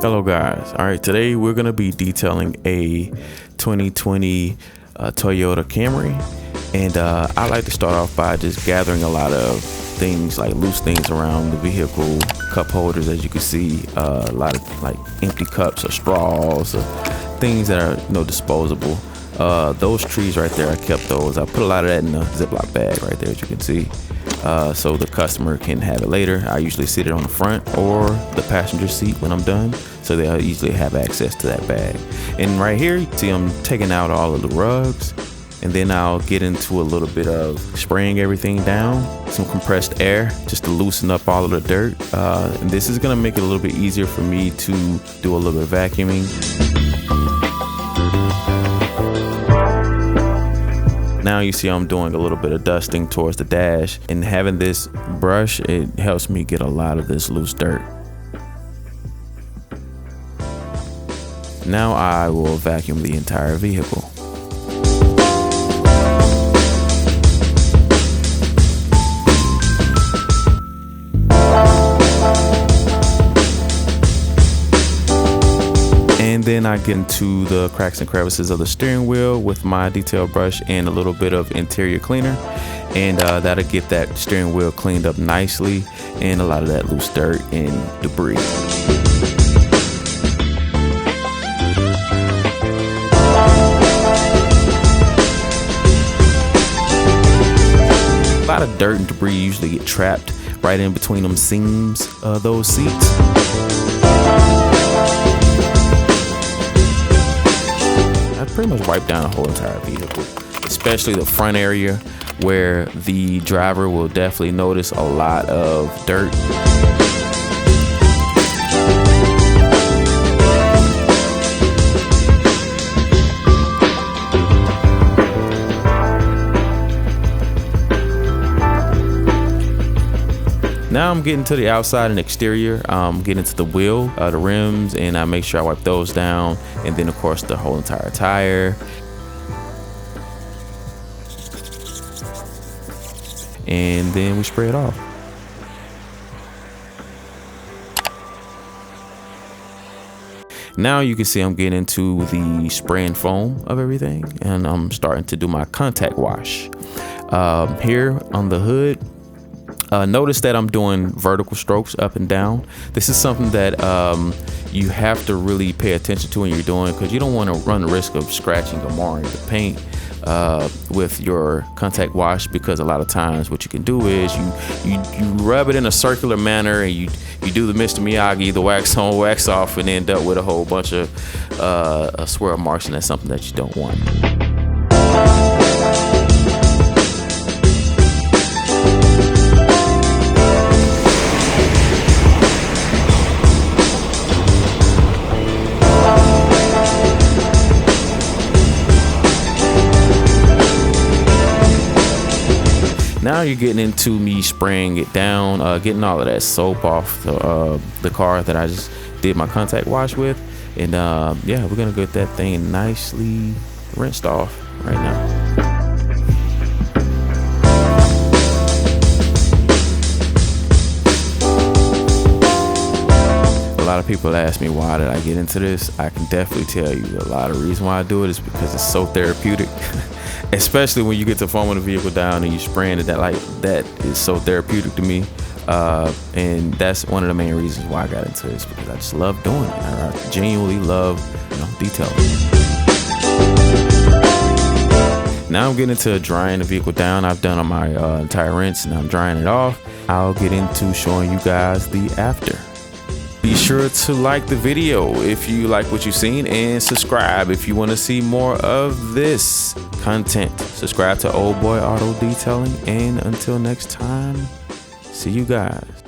Hello guys. All right, today we're gonna be detailing a 2020 Toyota Camry, and I like to start off by just gathering a lot of things, like loose things around the vehicle, cup holders, as you can see, a lot of like empty cups or straws or things that are disposable. Those trees right there, I kept those. I put a lot of that in a Ziploc bag right there, as you can see, so the customer can have it later. I usually sit it on the front or the passenger seat when I'm done, so they'll easily have access to that bag. And right here, you see I'm taking out all of the rugs, and then I'll get into a little bit of spraying everything down, some compressed air just to loosen up all of the dirt. And this is gonna make it a little bit easier for me to do a little bit of vacuuming. Now you see I'm doing a little bit of dusting towards the dash, and having this brush, it helps me get a lot of this loose dirt. Now I will vacuum the entire vehicle. And then I get into the cracks and crevices of the steering wheel with my detail brush and a little bit of interior cleaner, and that'll get that steering wheel cleaned up nicely and a lot of that loose dirt and debris. A lot of dirt and debris usually get trapped right in between them seams of those seats. I pretty much wiped down the whole entire vehicle, especially the front area where the driver will definitely notice a lot of dirt. Now I'm getting to the outside and exterior. Getting to the wheel, the rims, and I make sure I wipe those down. And then of course the whole entire tire. And then we spray it off. Now you can see I'm getting into the spray and foam of everything, and I'm starting to do my contact wash. Here on the hood, notice that I'm doing vertical strokes up and down. This is something that you have to really pay attention to when you're doing, because you don't want to run the risk of scratching or marring the paint with your contact wash, because a lot of times what you can do is you rub it in a circular manner, and you do the Mr. Miyagi, the wax on, wax off, and end up with a whole bunch of swirl marks, and that's something that you don't want. Now you're getting into me spraying it down, getting all of that soap off the car that I just did my contact wash with. And yeah, we're gonna get that thing nicely rinsed off right now. A lot of people ask me, why did I get into this? I can definitely tell you a lot of reason why I do it is because it's so therapeutic. Especially when you get to foaming the vehicle down and you spraying it, that is so therapeutic to me. And that's one of the main reasons why I got into this, because I just love doing it. I genuinely love detailing. Now I'm getting into drying the vehicle down. I've done on my entire rinse, and I'm drying it off. I'll get into showing you guys the after. Be sure to like the video if you like what you've seen, and subscribe if you want to see more of this content. Subscribe to Old Boy Auto Detailing, and until next time, see you guys.